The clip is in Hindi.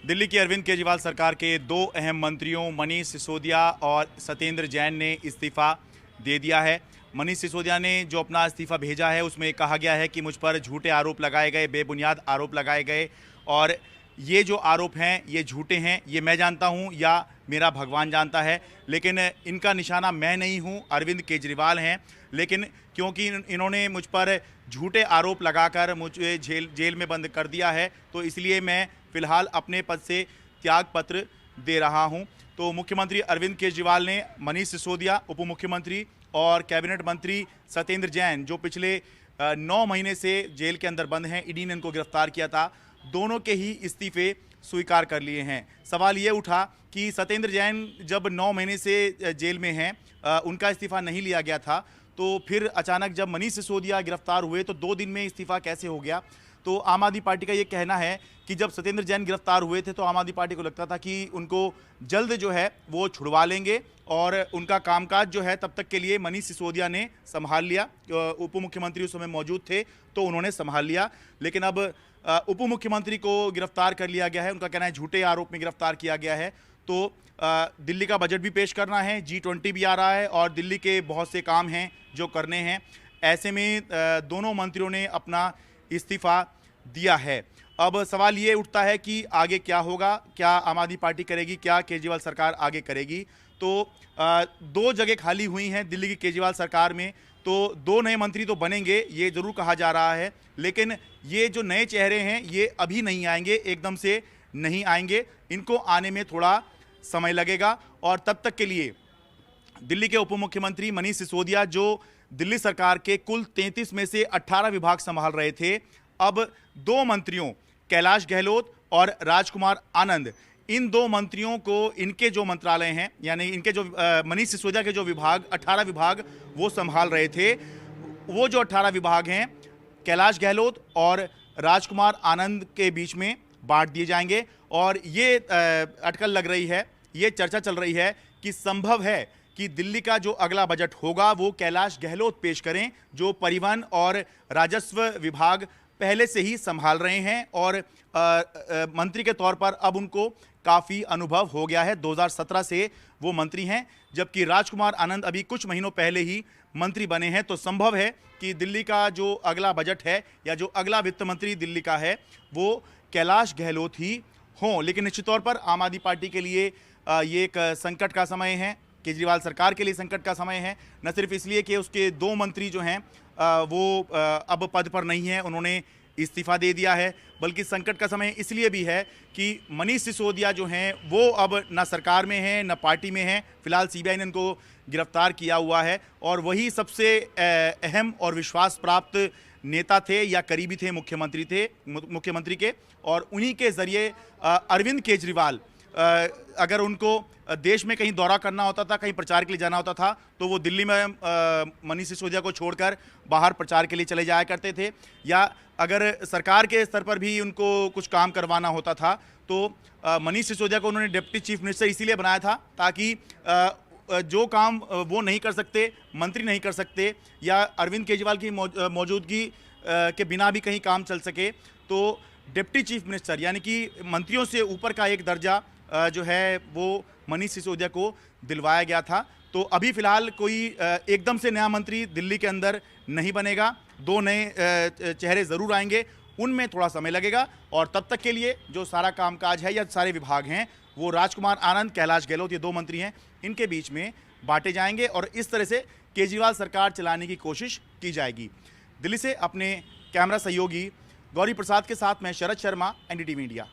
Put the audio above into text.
दिल्ली की अरविंद केजरीवाल सरकार के दो अहम मंत्रियों मनीष सिसोदिया और सत्येंद्र जैन ने इस्तीफा दे दिया है। मनीष सिसोदिया ने जो अपना इस्तीफा भेजा है उसमें कहा गया है कि मुझ पर झूठे आरोप लगाए गए, बेबुनियाद आरोप लगाए गए और ये जो आरोप हैं ये झूठे हैं, ये मैं जानता हूँ या मेरा भगवान जानता है, लेकिन इनका निशाना मैं नहीं हूँ, अरविंद केजरीवाल हैं। लेकिन क्योंकि इन्होंने मुझ पर झूठे आरोप लगाकर मुझे जेल में बंद कर दिया है, तो इसलिए मैं फ़िलहाल अपने पद से त्याग पत्र दे रहा हूं। तो मुख्यमंत्री अरविंद केजरीवाल ने मनीष सिसोदिया, उप मुख्यमंत्री और कैबिनेट मंत्री सत्येंद्र जैन, जो पिछले 9 महीने से जेल के अंदर बंद हैं, ईडी ने इनको गिरफ्तार किया था, दोनों के ही इस्तीफे स्वीकार कर लिए हैं। सवाल ये उठा कि सत्येंद्र जैन जब 9 महीने से जेल में हैं, उनका इस्तीफा नहीं लिया गया था, तो फिर अचानक जब मनीष सिसोदिया गिरफ्तार हुए तो 2 दिन में इस्तीफा कैसे हो गया। तो आम आदमी पार्टी का ये कहना है कि जब सत्येंद्र जैन गिरफ्तार हुए थे तो आम आदमी पार्टी को लगता था कि उनको जल्द जो है वो छुड़वा लेंगे और उनका कामकाज जो है तब तक के लिए मनीष सिसोदिया ने संभाल लिया। उप मुख्यमंत्री उस समय मौजूद थे तो उन्होंने संभाल लिया, लेकिन अब उप मुख्यमंत्री को गिरफ्तार कर लिया गया है। उनका कहना है झूठे आरोप में गिरफ्तार किया गया है। तो दिल्ली का बजट भी पेश करना है, G20 भी आ रहा है और दिल्ली के बहुत से काम हैं जो करने हैं। ऐसे में दोनों मंत्रियों ने अपना इस्तीफा दिया है। अब सवाल ये उठता है कि आगे क्या होगा, क्या आम आदमी पार्टी करेगी, क्या केजरीवाल सरकार आगे करेगी। तो 2 जगह खाली हुई हैं दिल्ली की केजरीवाल सरकार में, तो 2 नए मंत्री तो बनेंगे ये ज़रूर कहा जा रहा है, लेकिन ये जो नए चेहरे हैं ये अभी नहीं आएंगे, एकदम से नहीं आएंगे, इनको आने में थोड़ा समय लगेगा। और तब तक के लिए दिल्ली के उप मुख्यमंत्री मनीष सिसोदिया, जो दिल्ली सरकार के कुल 33 में से 18 विभाग संभाल रहे थे, अब 2 मंत्रियों कैलाश गहलोत और राजकुमार आनंद, इन 2 मंत्रियों को इनके जो मंत्रालय हैं, यानी इनके जो मनीष सिसोदिया के जो विभाग 18 विभाग वो संभाल रहे थे, वो जो 18 विभाग हैं कैलाश गहलोत और राजकुमार आनंद के बीच में बांट दिए जाएंगे। और ये अटकल लग रही है, ये चर्चा चल रही है कि संभव है कि दिल्ली का जो अगला बजट होगा वो कैलाश गहलोत पेश करें, जो परिवहन और राजस्व विभाग पहले से ही संभाल रहे हैं और मंत्री के तौर पर अब उनको काफ़ी अनुभव हो गया है। 2017 से वो मंत्री हैं, जबकि राजकुमार आनंद अभी कुछ महीनों पहले ही मंत्री बने हैं। तो संभव है कि दिल्ली का जो अगला बजट है या जो अगला वित्त मंत्री दिल्ली का है वो कैलाश गहलोत ही हों। लेकिन निश्चित तौर पर आम आदमी पार्टी के लिए ये एक संकट का समय है, केजरीवाल सरकार के लिए संकट का समय है। न सिर्फ इसलिए कि उसके 2 मंत्री जो हैं वो अब पद पर नहीं हैं, उन्होंने इस्तीफा दे दिया है, बल्कि संकट का समय इसलिए भी है कि मनीष सिसोदिया जो हैं वो अब न सरकार में हैं न पार्टी में हैं। फिलहाल सीबीआई ने उनको गिरफ्तार किया हुआ है और वही सबसे अहम और विश्वास प्राप्त नेता थे या करीबी थे मुख्यमंत्री के, और उन्हीं के ज़रिए अरविंद केजरीवाल, अगर उनको देश में कहीं दौरा करना होता था, कहीं प्रचार के लिए जाना होता था, तो वो दिल्ली में मनीष सिसोदिया को छोड़कर बाहर प्रचार के लिए चले जाया करते थे। या अगर सरकार के स्तर पर भी उनको कुछ काम करवाना होता था तो मनीष सिसोदिया को उन्होंने डिप्टी चीफ मिनिस्टर इसीलिए बनाया था ताकि जो काम वो नहीं कर सकते, मंत्री नहीं कर सकते, या अरविंद केजरीवाल की मौजूदगी के बिना भी कहीं काम चल सके, तो डिप्टी चीफ मिनिस्टर यानी कि मंत्रियों से ऊपर का एक दर्जा जो है वो मनीष सिसोदिया को दिलवाया गया था। तो अभी फ़िलहाल कोई एकदम से नया मंत्री दिल्ली के अंदर नहीं बनेगा, 2 नए चेहरे ज़रूर आएंगे, उनमें थोड़ा समय लगेगा। और तब तक के लिए जो सारा कामकाज है या सारे विभाग हैं वो राजकुमार आनंद, कैलाश गहलोत, ये 2 मंत्री हैं, इनके बीच में बांटे जाएंगे और इस तरह से केजरीवाल सरकार चलाने की कोशिश की जाएगी। दिल्ली से अपने कैमरा सहयोगी गौरी प्रसाद के साथ मैं शरद शर्मा, NDTV मीडिया।